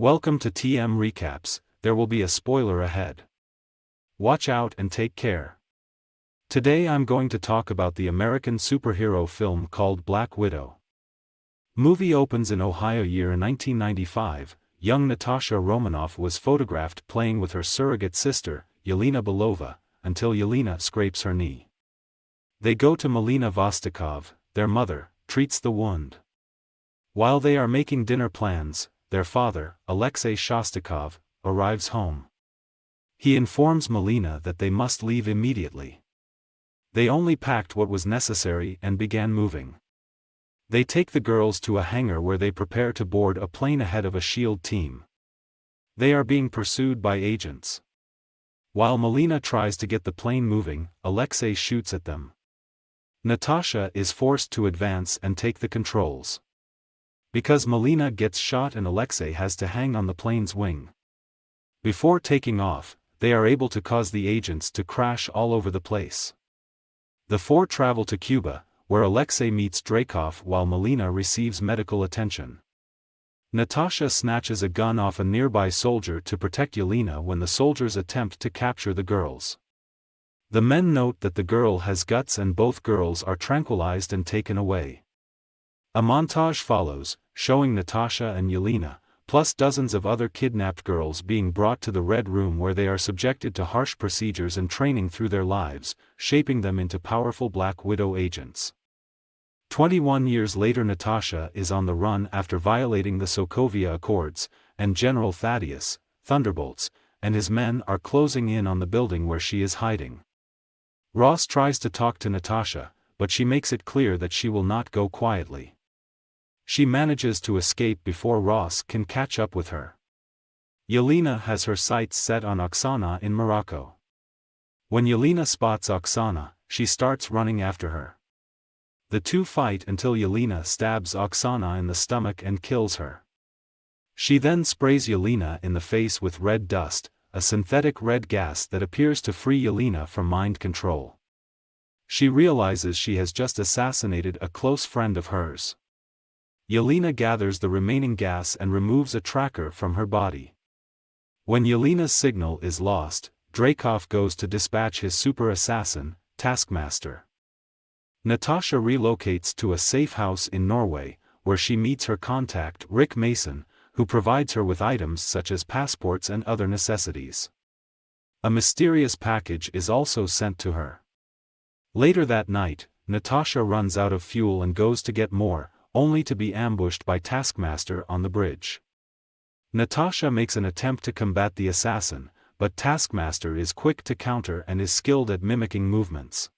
Welcome to TM Recaps. There will be a spoiler ahead. Watch out and take care. Today I'm going to talk about the American superhero film called Black Widow. Movie opens in Ohio year 1995. Young Natasha Romanoff was photographed playing with her surrogate sister, Yelena Belova, until Yelena scrapes her knee. They go to Melina Vostokov, their mother, treats the wound. While they are making dinner plans, their father, Alexei Shostakov, arrives home. He informs Melina that they must leave immediately. They only packed what was necessary and began moving. They take the girls to a hangar where they prepare to board a plane ahead of a SHIELD team. They are being pursued by agents. While Melina tries to get the plane moving, Alexei shoots at them. Natasha is forced to advance and take the controls. Because Melina gets shot and Alexei has to hang on the plane's wing. Before taking off, they are able to cause the agents to crash all over the place. The four travel to Cuba, where Alexei meets Dreykov while Melina receives medical attention. Natasha snatches a gun off a nearby soldier to protect Yelena when the soldiers attempt to capture the girls. The men note that the girl has guts and both girls are tranquilized and taken away. A montage follows, showing Natasha and Yelena, plus dozens of other kidnapped girls being brought to the Red Room where they are subjected to harsh procedures and training through their lives, shaping them into powerful Black Widow agents. 21 years later, Natasha is on the run after violating the Sokovia Accords, and General Thaddeus, Thunderbolts, and his men are closing in on the building where she is hiding. Ross tries to talk to Natasha, but she makes it clear that she will not go quietly. She manages to escape before Ross can catch up with her. Yelena has her sights set on Oksana in Morocco. When Yelena spots Oksana, she starts running after her. The two fight until Yelena stabs Oksana in the stomach and kills her. She then sprays Yelena in the face with red dust, a synthetic red gas that appears to free Yelena from mind control. She realizes she has just assassinated a close friend of hers. Yelena gathers the remaining gas and removes a tracker from her body. When Yelena's signal is lost, Dreykov goes to dispatch his super assassin, Taskmaster. Natasha relocates to a safe house in Norway, where she meets her contact Rick Mason, who provides her with items such as passports and other necessities. A mysterious package is also sent to her. Later that night, Natasha runs out of fuel and goes to get more, only to be ambushed by Taskmaster on the bridge. Natasha makes an attempt to combat the assassin, but Taskmaster is quick to counter and is skilled at mimicking movements.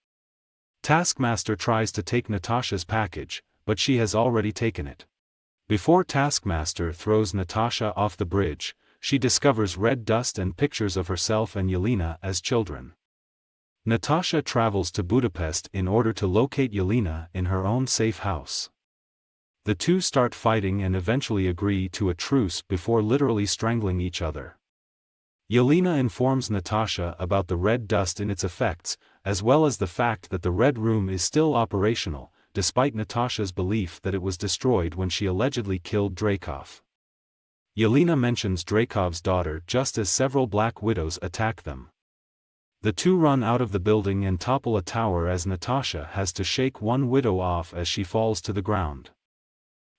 Taskmaster tries to take Natasha's package, but she has already taken it. Before Taskmaster throws Natasha off the bridge, she discovers red dust and pictures of herself and Yelena as children. Natasha travels to Budapest in order to locate Yelena in her own safe house. The two start fighting and eventually agree to a truce before literally strangling each other. Yelena informs Natasha about the red dust and its effects, as well as the fact that the Red Room is still operational, despite Natasha's belief that it was destroyed when she allegedly killed Dreykov. Yelena mentions Dreykov's daughter just as several Black Widows attack them. The two run out of the building and topple a tower as Natasha has to shake one widow off as she falls to the ground.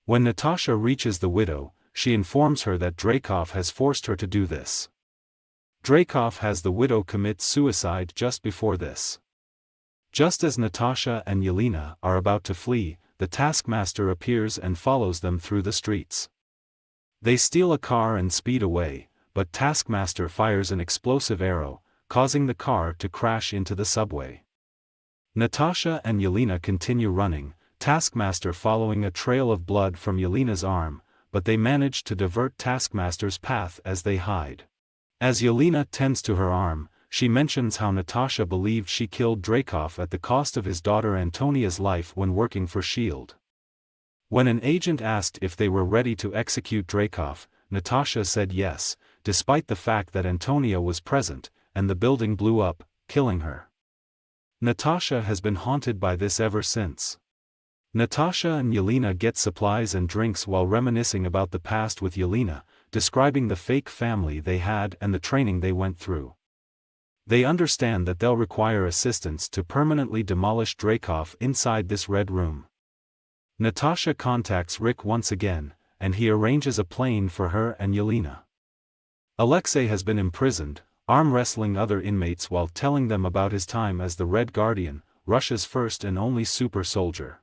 When Natasha reaches the widow, she informs her that Dreykov has forced her to do this. Dreykov has the widow commit suicide just before this. Just as Natasha and Yelena are about to flee, the Taskmaster appears and follows them through the streets. They steal a car and speed away, but Taskmaster fires an explosive arrow, causing the car to crash into the subway. Natasha and Yelena continue running, Taskmaster following a trail of blood from Yelena's arm, but they manage to divert Taskmaster's path as they hide. As Yelena tends to her arm, she mentions how Natasha believed she killed Dreykov at the cost of his daughter Antonia's life when working for SHIELD. When an agent asked if they were ready to execute Dreykov, Natasha said yes, despite the fact that Antonia was present, and the building blew up, killing her. Natasha has been haunted by this ever since. Natasha and Yelena get supplies and drinks while reminiscing about the past with Yelena, describing the fake family they had and the training they went through. They understand that they'll require assistance to permanently demolish Dreykov inside this red room. Natasha contacts Rick once again, and he arranges a plane for her and Yelena. Alexei has been imprisoned, arm wrestling other inmates while telling them about his time as the Red Guardian, Russia's first and only super soldier.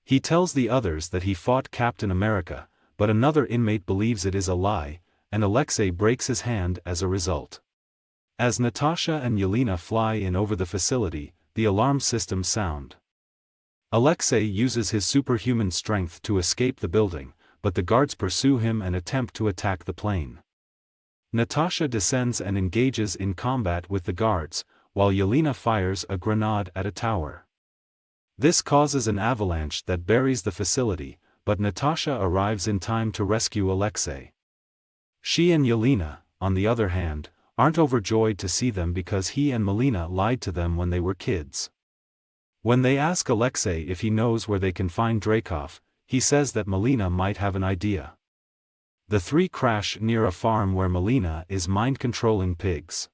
He tells the others that he fought Captain America, but another inmate believes it is a lie, and Alexei breaks his hand as a result. As Natasha and Yelena fly in over the facility, the alarm systems sound. Alexei uses his superhuman strength to escape the building, but the guards pursue him and attempt to attack the plane. Natasha descends and engages in combat with the guards, while Yelena fires a grenade at a tower. This causes an avalanche that buries the facility, but Natasha arrives in time to rescue Alexei. She and Yelena, on the other hand, aren't overjoyed to see them because he and Melina lied to them when they were kids. When they ask Alexei if he knows where they can find Dreykov, he says that Melina might have an idea. The three crash near a farm where Melina is mind-controlling pigs.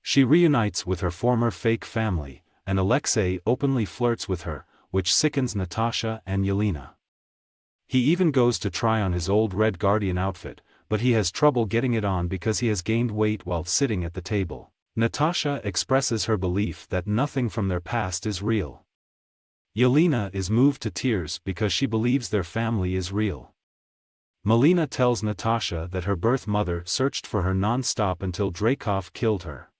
She reunites with her former fake family, and Alexei openly flirts with her, which sickens Natasha and Yelena. He even goes to try on his old Red Guardian outfit, but he has trouble getting it on because he has gained weight while sitting at the table. Natasha expresses her belief that nothing from their past is real. Yelena is moved to tears because she believes their family is real. Melina tells Natasha that her birth mother searched for her non-stop until Dreykov killed her.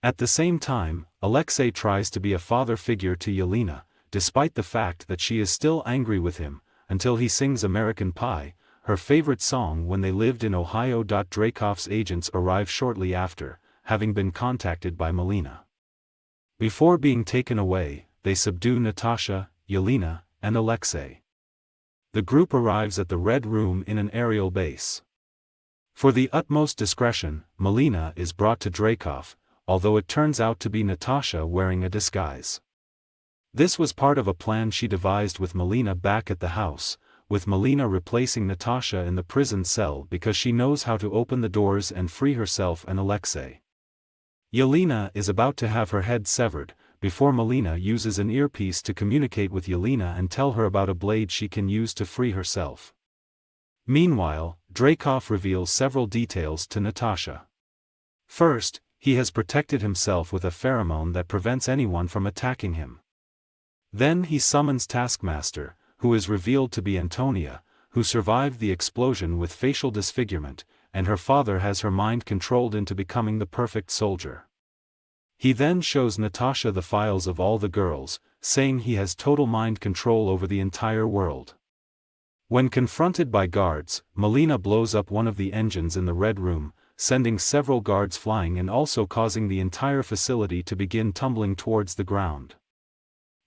At the same time, Alexei tries to be a father figure to Yelena, despite the fact that she is still angry with him, until he sings American Pie, her favorite song when they lived in Ohio. Dreykov's agents arrive shortly after, having been contacted by Melina. Before being taken away, they subdue Natasha, Yelena, and Alexei. The group arrives at the Red Room in an aerial base. For the utmost discretion, Melina is brought to Dreykov, although it turns out to be Natasha wearing a disguise. This was part of a plan she devised with Melina back at the house, with Melina replacing Natasha in the prison cell because she knows how to open the doors and free herself and Alexei. Yelena is about to have her head severed, before Melina uses an earpiece to communicate with Yelena and tell her about a blade she can use to free herself. Meanwhile, Dreykov reveals several details to Natasha. First, he has protected himself with a pheromone that prevents anyone from attacking him. Then he summons Taskmaster, who is revealed to be Antonia, who survived the explosion with facial disfigurement, and her father has her mind controlled into becoming the perfect soldier. He then shows Natasha the files of all the girls, saying he has total mind control over the entire world. When confronted by guards, Melina blows up one of the engines in the Red Room, sending several guards flying and also causing the entire facility to begin tumbling towards the ground.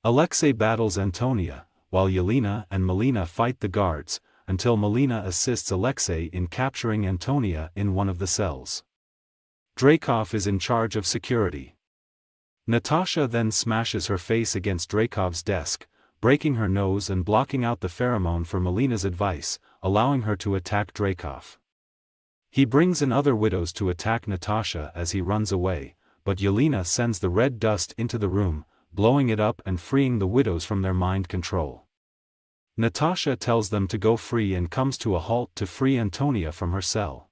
Alexei battles Antonia, while Yelena and Melina fight the guards, until Melina assists Alexei in capturing Antonia in one of the cells. Dreykov is in charge of security. Natasha then smashes her face against Dreykov's desk, breaking her nose and blocking out the pheromone for Melina's advice, allowing her to attack Dreykov. He brings in other widows to attack Natasha as he runs away, but Yelena sends the red dust into the room, blowing it up and freeing the widows from their mind control. Natasha tells them to go free and comes to a halt to free Antonia from her cell.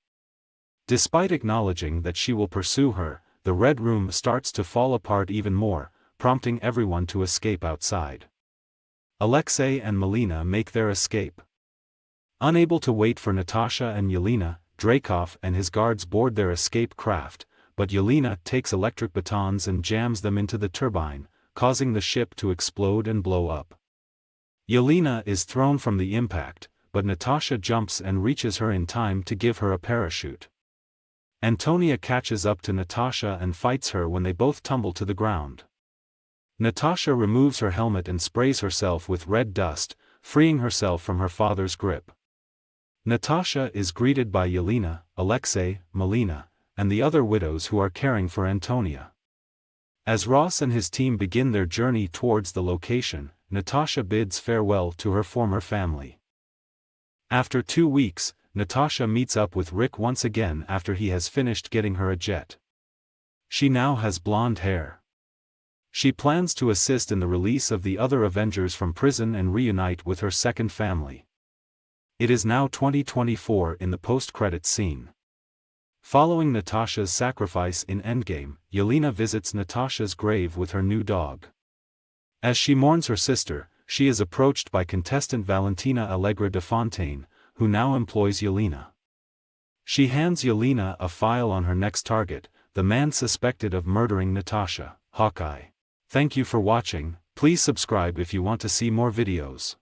Despite acknowledging that she will pursue her, the Red Room starts to fall apart even more, prompting everyone to escape outside. Alexei and Melina make their escape. Unable to wait for Natasha and Yelena, Dreykov and his guards board their escape craft, but Yelena takes electric batons and jams them into the turbine, causing the ship to explode and blow up. Yelena is thrown from the impact, but Natasha jumps and reaches her in time to give her a parachute. Antonia catches up to Natasha and fights her when they both tumble to the ground. Natasha removes her helmet and sprays herself with red dust, freeing herself from her father's grip. Natasha is greeted by Yelena, Alexei, Melina, and the other widows who are caring for Antonia. As Ross and his team begin their journey towards the location, Natasha bids farewell to her former family. After 2 weeks, Natasha meets up with Rick once again after he has finished getting her a jet. She now has blonde hair. She plans to assist in the release of the other Avengers from prison and reunite with her second family. It is now 2024 in the post-credits scene. Following Natasha's sacrifice in Endgame, Yelena visits Natasha's grave with her new dog. As she mourns her sister, she is approached by contestant Valentina Allegra de Fontaine, who now employs Yelena. She hands Yelena a file on her next target, the man suspected of murdering Natasha, Hawkeye. Thank you for watching. Please subscribe if you want to see more videos.